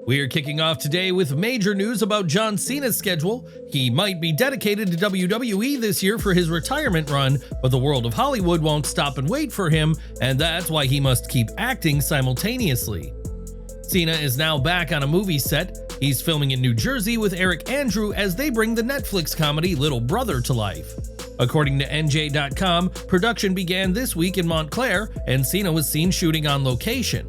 We're kicking off today with major news about John Cena's schedule. He might be dedicated to WWE this year for his retirement run, but the world of Hollywood won't stop and wait for him, and that's why he must keep acting simultaneously. Cena is now back on a movie set. He's filming in New Jersey with Eric Andrew as they bring the Netflix comedy Little Brother to life. According to NJ.com, production began this week in Montclair, and Cena was seen shooting on location.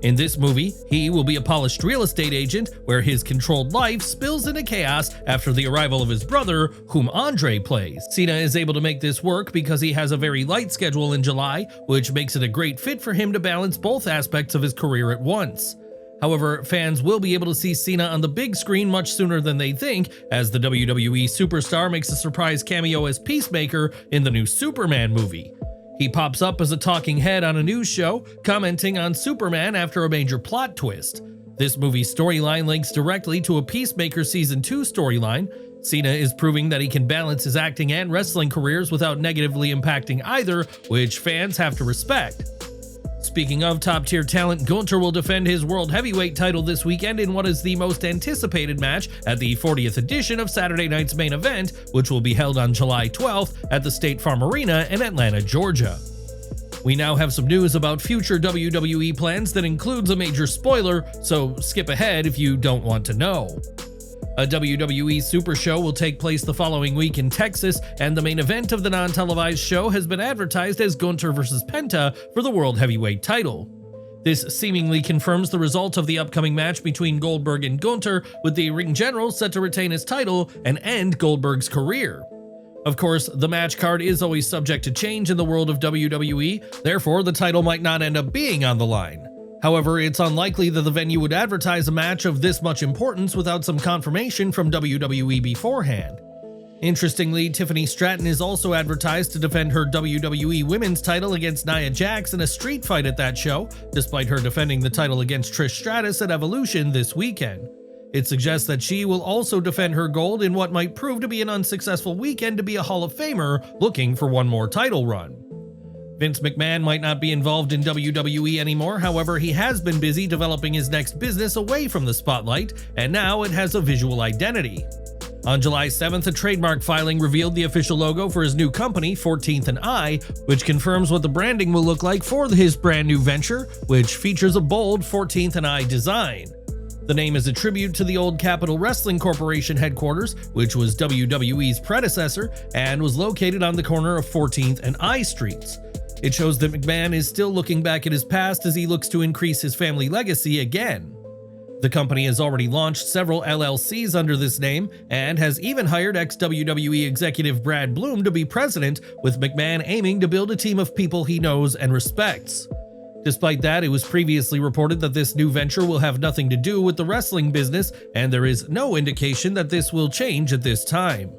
In this movie, he will be a polished real estate agent where his controlled life spills into chaos after the arrival of his brother, whom Andre plays. Cena is able to make this work because he has a very light schedule in July, which makes it a great fit for him to balance both aspects of his career at once. However, fans will be able to see Cena on the big screen much sooner than they think, as the WWE superstar makes a surprise cameo as Peacemaker in the new Superman movie. He pops up as a talking head on a news show, commenting on Superman after a major plot twist. This movie's storyline links directly to a Peacemaker Season 2 storyline. Cena is proving that he can balance his acting and wrestling careers without negatively impacting either, which fans have to respect. Speaking of top-tier talent, Gunther will defend his World Heavyweight title this weekend in what is the most anticipated match at the 40th edition of Saturday night's main event, which will be held on July 12th at the State Farm Arena in Atlanta, Georgia. We now have some news about future WWE plans that includes a major spoiler, so skip ahead if you don't want to know. A WWE Super Show will take place the following week in Texas, and the main event of the non-televised show has been advertised as Gunther vs. Penta for the World Heavyweight title. This seemingly confirms the result of the upcoming match between Goldberg and Gunther, with the ring general set to retain his title and end Goldberg's career. Of course, the match card is always subject to change in the world of WWE, therefore the title might not end up being on the line. However, it's unlikely that the venue would advertise a match of this much importance without some confirmation from WWE beforehand. Interestingly, Tiffany Stratton is also advertised to defend her WWE Women's title against Nia Jax in a street fight at that show, despite her defending the title against Trish Stratus at Evolution this weekend. It suggests that she will also defend her gold in what might prove to be an unsuccessful weekend to be a Hall of Famer looking for one more title run. Vince McMahon might not be involved in WWE anymore, however, he has been busy developing his next business away from the spotlight, and now it has a visual identity. On July 7th, a trademark filing revealed the official logo for his new company, 14th and I, which confirms what the branding will look like for his brand new venture, which features a bold 14th and I design. The name is a tribute to the old Capitol Wrestling Corporation headquarters, which was WWE's predecessor and was located on the corner of 14th and I Streets. It shows that McMahon is still looking back at his past as he looks to increase his family legacy again. The company has already launched several LLCs under this name and has even hired ex-WWE executive Brad Bloom to be president, with McMahon aiming to build a team of people he knows and respects. Despite that, it was previously reported that this new venture will have nothing to do with the wrestling business, and there is no indication that this will change at this time.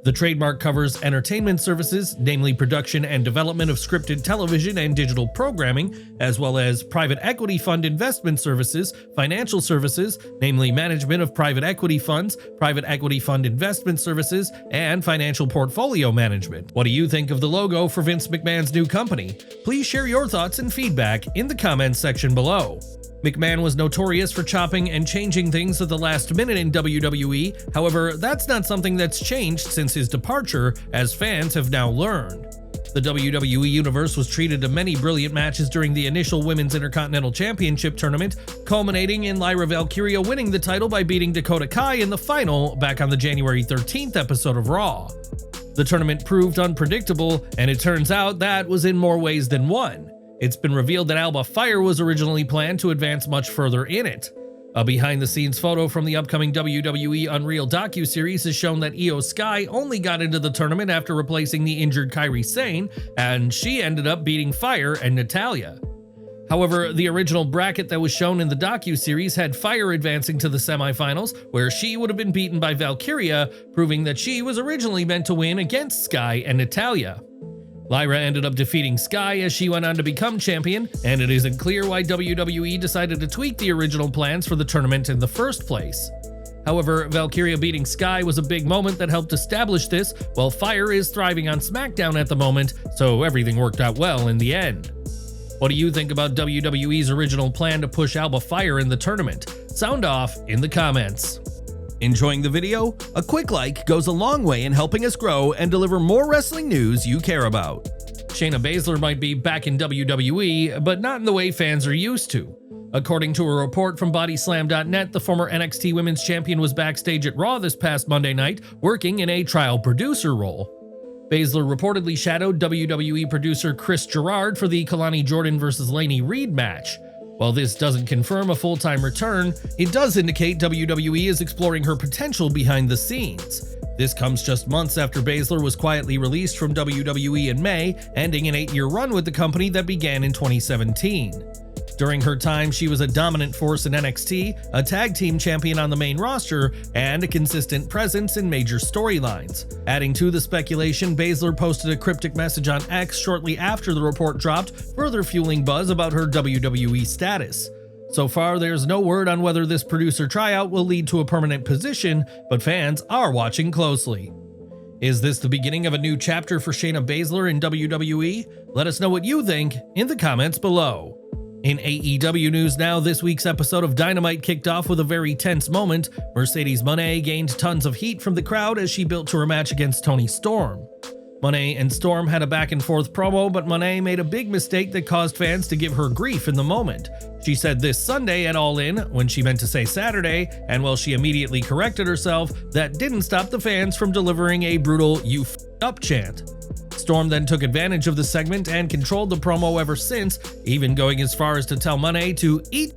The trademark covers entertainment services, namely production and development of scripted television and digital programming, as well as private equity fund investment services, financial services, namely management of private equity funds, private equity fund investment services, and financial portfolio management. What do you think of the logo for Vince McMahon's new company? Please share your thoughts and feedback in the comments section below. McMahon was notorious for chopping and changing things at the last minute in WWE, however, that's not something that's changed since his departure, as fans have now learned. The WWE Universe was treated to many brilliant matches during the initial Women's Intercontinental Championship tournament, culminating in Lyra Valkyria winning the title by beating Dakota Kai in the final back on the January 13th episode of Raw. The tournament proved unpredictable, and it turns out that was in more ways than one. It's been revealed that Alba Fire was originally planned to advance much further in it. A behind-the-scenes photo from the upcoming WWE Unreal docuseries has shown that Io Sky only got into the tournament after replacing the injured Kairi Sane, and she ended up beating Fire and Natalya. However, the original bracket that was shown in the docuseries had Fire advancing to the semifinals, where she would have been beaten by Valkyria, proving that she was originally meant to win against Sky and Natalya. Lyra ended up defeating Sky as she went on to become champion, and it isn't clear why WWE decided to tweak the original plans for the tournament in the first place. However, Valkyria beating Sky was a big moment that helped establish this, while Fire is thriving on SmackDown at the moment, so everything worked out well in the end. What do you think about WWE's original plan to push Alba Fire in the tournament? Sound off in the comments. Enjoying the video? A quick like goes a long way in helping us grow and deliver more wrestling news you care about. Shayna Baszler might be back in WWE, but not in the way fans are used to. According to a report from Bodyslam.net, the former NXT Women's Champion was backstage at Raw this past Monday night, working in a trial producer role. Baszler reportedly shadowed WWE producer Chris Gerard for the Kalani Jordan vs. Lainey Reed match. While this doesn't confirm a full-time return, it does indicate WWE is exploring her potential behind the scenes. This comes just months after Baszler was quietly released from WWE in May, ending an 8-year run with the company that began in 2017. During her time, she was a dominant force in NXT, a tag team champion on the main roster, and a consistent presence in major storylines. Adding to the speculation, Baszler posted a cryptic message on X shortly after the report dropped, further fueling buzz about her WWE status. So far, there's no word on whether this producer tryout will lead to a permanent position, but fans are watching closely. Is this the beginning of a new chapter for Shayna Baszler in WWE? Let us know what you think in the comments below. In AEW news now, this week's episode of Dynamite kicked off with a very tense moment. Mercedes Mon gained tons of heat from the crowd as she built to her match against Toni Storm. Mon and Storm had a back and forth promo, but Mon made a big mistake that caused fans to give her grief in the moment. She said this Sunday at All In, when she meant to say Saturday, and while she immediately corrected herself, that didn't stop the fans from delivering a brutal "you f***ed up" chant. Storm then took advantage of the segment and controlled the promo ever since, even going as far as to tell Mone to eat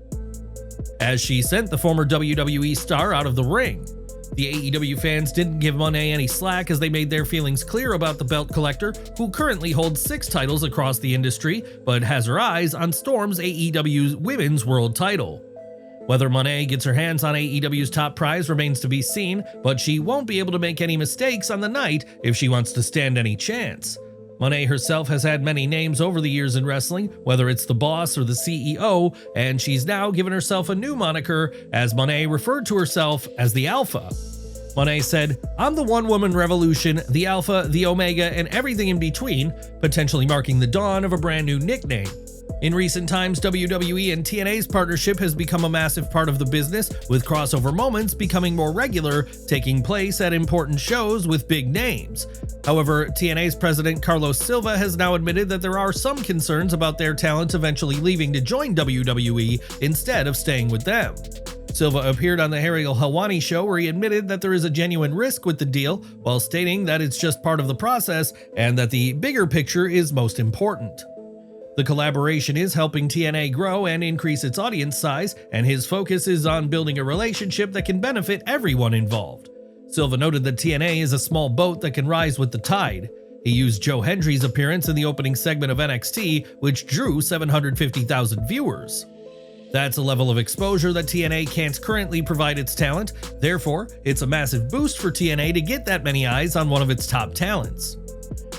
as she sent the former WWE star out of the ring. The AEW fans didn't give Mone any slack as they made their feelings clear about the belt collector, who currently holds 6 titles across the industry, but has her eyes on Storm's AEW's Women's World title. Whether Mone gets her hands on AEW's top prize remains to be seen, but she won't be able to make any mistakes on the night if she wants to stand any chance. Mone herself has had many names over the years in wrestling, whether it's the boss or the CEO, and she's now given herself a new moniker, as Mone referred to herself as the Alpha. Mone said, "I'm the one-woman revolution, the Alpha, the Omega, and everything in between," potentially marking the dawn of a brand new nickname. In recent times, WWE and TNA's partnership has become a massive part of the business, with crossover moments becoming more regular, taking place at important shows with big names. However, TNA's president Carlos Silva has now admitted that there are some concerns about their talent eventually leaving to join WWE instead of staying with them. Silva appeared on the Ariel Helwani show where he admitted that there is a genuine risk with the deal, while stating that it's just part of the process and that the bigger picture is most important. The collaboration is helping TNA grow and increase its audience size, and his focus is on building a relationship that can benefit everyone involved. Silva noted that TNA is a small boat that can rise with the tide. He used Joe Hendry's appearance in the opening segment of NXT, which drew 750,000 viewers. That's a level of exposure that TNA can't currently provide its talent, therefore, it's a massive boost for TNA to get that many eyes on one of its top talents.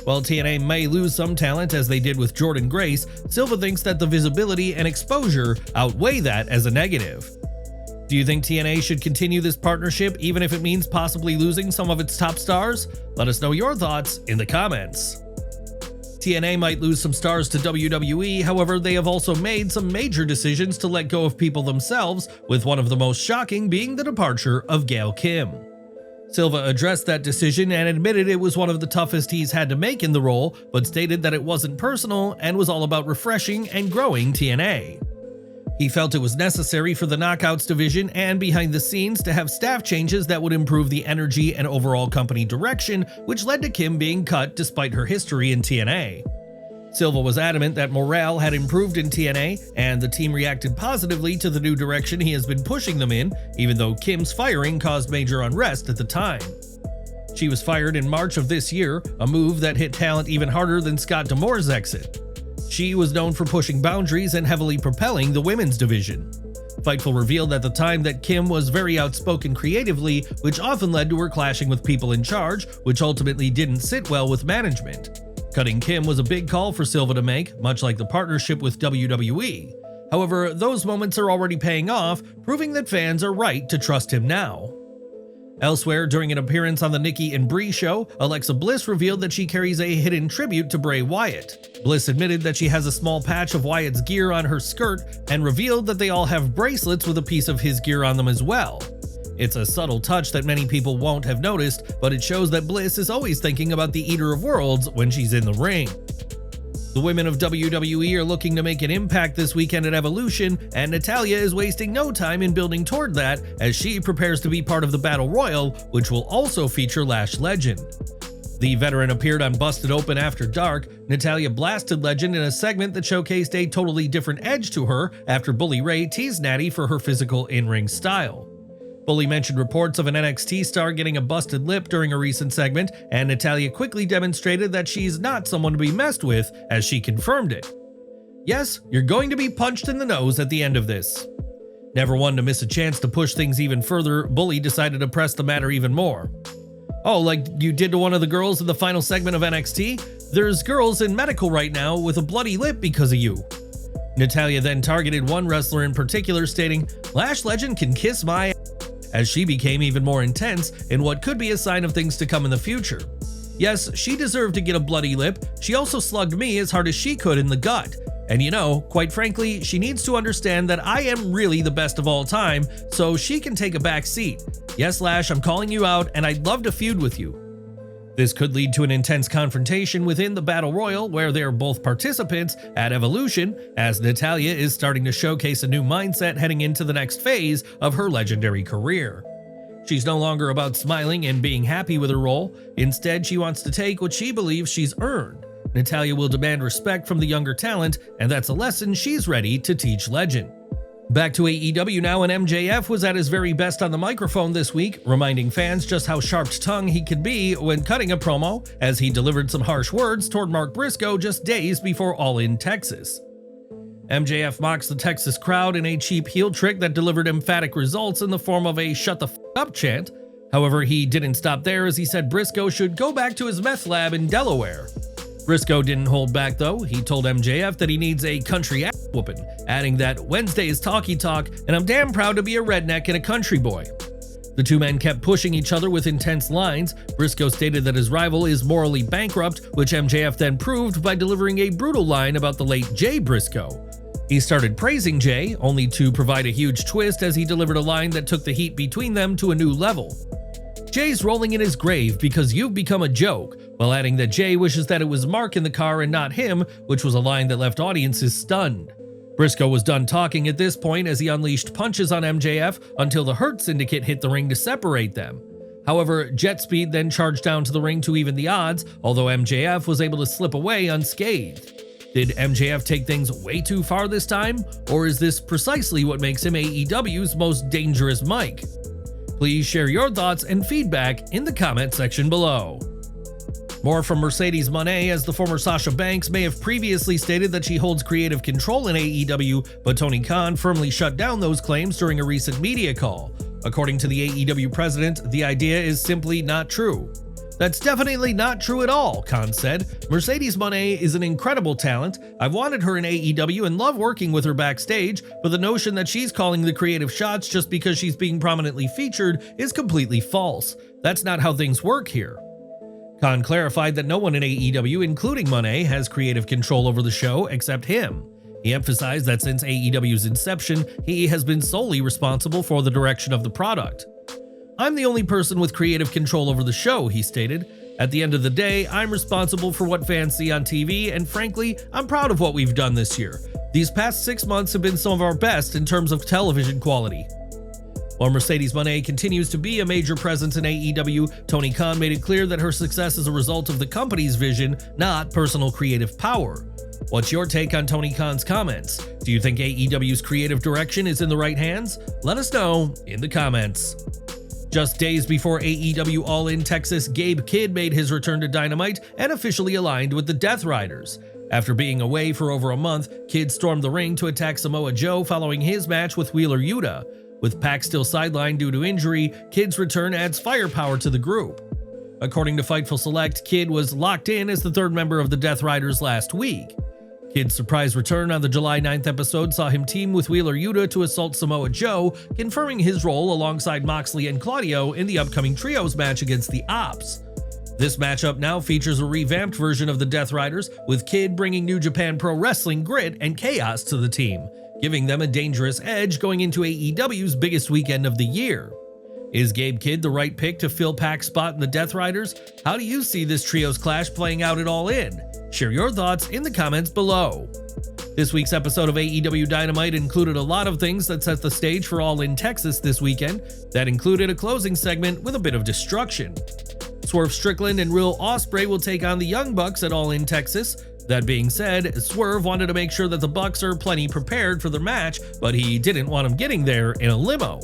While TNA may lose some talent as they did with Jordynne Grace, Silva thinks that the visibility and exposure outweigh that as a negative. Do you think TNA should continue this partnership even if it means possibly losing some of its top stars? Let us know your thoughts in the comments. TNA might lose some stars to WWE, however, they have also made some major decisions to let go of people themselves, with one of the most shocking being the departure of Gail Kim. Silva addressed that decision and admitted it was one of the toughest he's had to make in the role, but stated that it wasn't personal and was all about refreshing and growing TNA. He felt it was necessary for the Knockouts division and behind the scenes to have staff changes that would improve the energy and overall company direction, which led to Kim being cut despite her history in TNA. Silva was adamant that morale had improved in TNA, and the team reacted positively to the new direction he has been pushing them in, even though Kim's firing caused major unrest at the time. She was fired in March of this year, a move that hit talent even harder than Scott D'Amore's exit. She was known for pushing boundaries and heavily propelling the women's division. Fightful revealed at the time that Kim was very outspoken creatively, which often led to her clashing with people in charge, which ultimately didn't sit well with management. Cutting Kim was a big call for Silva to make, much like the partnership with WWE. However, those moments are already paying off, proving that fans are right to trust him now. Elsewhere, during an appearance on the Nikki and Brie show, Alexa Bliss revealed that she carries a hidden tribute to Bray Wyatt. Bliss admitted that she has a small patch of Wyatt's gear on her skirt and revealed that they all have bracelets with a piece of his gear on them as well. It's a subtle touch that many people won't have noticed, but it shows that Bliss is always thinking about the Eater of Worlds when she's in the ring. The women of WWE are looking to make an impact this weekend at Evolution, and Natalya is wasting no time in building toward that as she prepares to be part of the Battle Royal, which will also feature Lash Legend. The veteran appeared on Busted Open After Dark. Natalya blasted Legend in a segment that showcased a totally different edge to her after Bully Ray teased Natty for her physical in-ring style. Bully mentioned reports of an NXT star getting a busted lip during a recent segment, and Natalya quickly demonstrated that she's not someone to be messed with, as she confirmed it. Yes, you're going to be punched in the nose at the end of this. Never one to miss a chance to push things even further, Bully decided to press the matter even more. Oh, like you did to one of the girls in the final segment of NXT? There's girls in medical right now with a bloody lip because of you. Natalya then targeted one wrestler in particular, stating, "Lash Legend can kiss my," as she became even more intense in what could be a sign of things to come in the future. Yes, she deserved to get a bloody lip. She also slugged me as hard as she could in the gut. And you know, quite frankly, she needs to understand that I am really the best of all time, so she can take a back seat. Yes, Lash, I'm calling you out, and I'd love to feud with you. This could lead to an intense confrontation within the Battle Royal, where they're both participants at Evolution, as Natalya is starting to showcase a new mindset heading into the next phase of her legendary career. She's no longer about smiling and being happy with her role. Instead, she wants to take what she believes she's earned. Natalya will demand respect from the younger talent, and that's a lesson she's ready to teach Legend. Back to AEW now, and MJF was at his very best on the microphone this week, reminding fans just how sharp-tongued he could be when cutting a promo, as he delivered some harsh words toward Mark Briscoe just days before All In Texas. MJF mocks the Texas crowd in a cheap heel trick that delivered emphatic results in the form of a "shut the f*** up" chant. However, he didn't stop there, as he said Briscoe should go back to his meth lab in Delaware. Briscoe didn't hold back though. He told MJF that he needs a country ass whooping, adding that Wednesday is talky talk and I'm damn proud to be a redneck and a country boy. The two men kept pushing each other with intense lines. Briscoe stated that his rival is morally bankrupt, which MJF then proved by delivering a brutal line about the late Jay Briscoe. He started praising Jay, only to provide a huge twist as he delivered a line that took the heat between them to a new level. Jay's rolling in his grave because you've become a joke, while adding that Jay wishes that it was Mark in the car and not him, which was a line that left audiences stunned. Briscoe was done talking at this point as he unleashed punches on MJF until the Hurt Syndicate hit the ring to separate them. However, Jet Speed then charged down to the ring to even the odds, although MJF was able to slip away unscathed. Did MJF take things way too far this time, or is this precisely what makes him AEW's most dangerous mic? Please share your thoughts and feedback in the comment section below. More from Mercedes Mon, as the former Sasha Banks may have previously stated that she holds creative control in AEW, but Tony Khan firmly shut down those claims during a recent media call. According to the AEW president, the idea is simply not true. That's definitely not true at all, Khan said. Mercedes Mon is an incredible talent. I've wanted her in AEW and love working with her backstage, but the notion that she's calling the creative shots just because she's being prominently featured is completely false. That's not how things work here. Khan clarified that no one in AEW, including Mon, has creative control over the show except him. He emphasized that since AEW's inception, he has been solely responsible for the direction of the product. I'm the only person with creative control over the show, he stated. At the end of the day, I'm responsible for what fans see on TV, and frankly, I'm proud of what we've done this year. These past 6 months have been some of our best in terms of television quality. While Mercedes Mon continues to be a major presence in AEW, Tony Khan made it clear that her success is a result of the company's vision, not personal creative power. What's your take on Tony Khan's comments? Do you think AEW's creative direction is in the right hands? Let us know in the comments. Just days before AEW All In Texas, Gabe Kidd made his return to Dynamite and officially aligned with the Death Riders. After being away for over a month, Kidd stormed the ring to attack Samoa Joe following his match with Wheeler Yuta. With Pac still sidelined due to injury, Kidd's return adds firepower to the group. According to Fightful Select, Kidd was locked in as the third member of the Death Riders last week. Kidd's surprise return on the July 9th episode saw him team with Wheeler Yuta to assault Samoa Joe, confirming his role alongside Moxley and Claudio in the upcoming Trios match against the Ops. This matchup now features a revamped version of the Death Riders, with Kidd bringing New Japan Pro Wrestling grit and chaos to the team, giving them a dangerous edge going into AEW's biggest weekend of the year. Is Gabe Kidd the right pick to fill Pac's spot in the Death Riders? How do you see this Trios clash playing out at All In? Share your thoughts in the comments below. This week's episode of AEW Dynamite included a lot of things that set the stage for All In Texas this weekend. That included a closing segment with a bit of destruction. Swerve Strickland and Will Ospreay will take on the Young Bucks at All In Texas. That being said, Swerve wanted to make sure that the Bucks are plenty prepared for their match, but he didn't want them getting there in a limo.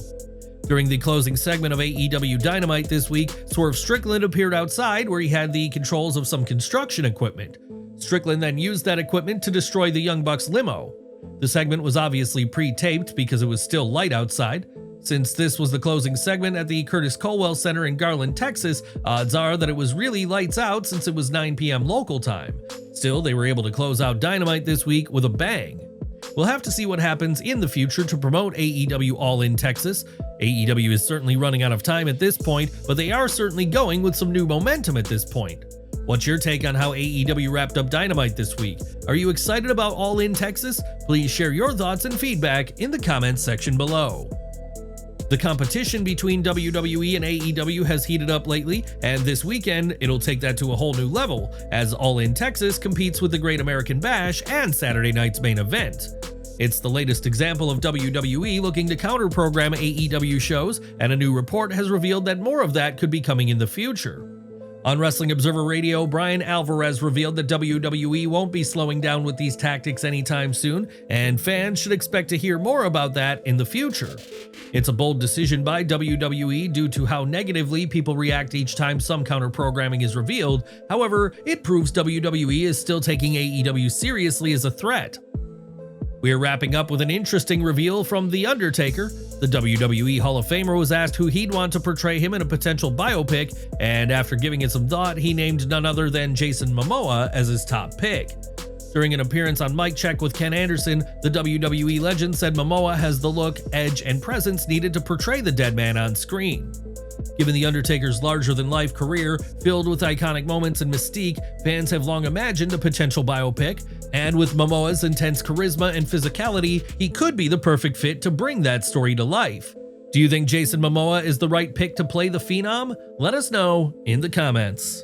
During the closing segment of AEW Dynamite this week, Swerve Strickland appeared outside where he had the controls of some construction equipment. Strickland then used that equipment to destroy the Young Bucks limo. The segment was obviously pre-taped because it was still light outside. Since this was the closing segment at the Curtis Colwell Center in Garland, Texas, odds are that it was really lights out since it was 9 p.m. local time. Still, they were able to close out Dynamite this week with a bang. We'll have to see what happens in the future to promote AEW All In Texas. AEW is certainly running out of time at this point, but they are certainly going with some new momentum at this point. What's your take on how AEW wrapped up Dynamite this week? Are you excited about All In Texas? Please share your thoughts and feedback in the comments section below. The competition between WWE and AEW has heated up lately, and this weekend it'll take that to a whole new level, as All In Texas competes with the Great American Bash and Saturday night's main event. It's the latest example of WWE looking to counter-program AEW shows, and a new report has revealed that more of that could be coming in the future. On Wrestling Observer Radio, Brian Alvarez revealed that WWE won't be slowing down with these tactics anytime soon, and fans should expect to hear more about that in the future. It's a bold decision by WWE due to how negatively people react each time some counter-programming is revealed. However, it proves WWE is still taking AEW seriously as a threat. We're wrapping up with an interesting reveal from The Undertaker. The WWE Hall of Famer was asked who he'd want to portray him in a potential biopic, and after giving it some thought, he named none other than Jason Momoa as his top pick. During an appearance on Mic Check with Ken Anderson, the WWE legend said Momoa has the look, edge, and presence needed to portray the dead man on screen. Given The Undertaker's larger-than-life career, filled with iconic moments and mystique, fans have long imagined a potential biopic, and with Momoa's intense charisma and physicality, he could be the perfect fit to bring that story to life. Do you think Jason Momoa is the right pick to play the Phenom? Let us know in the comments.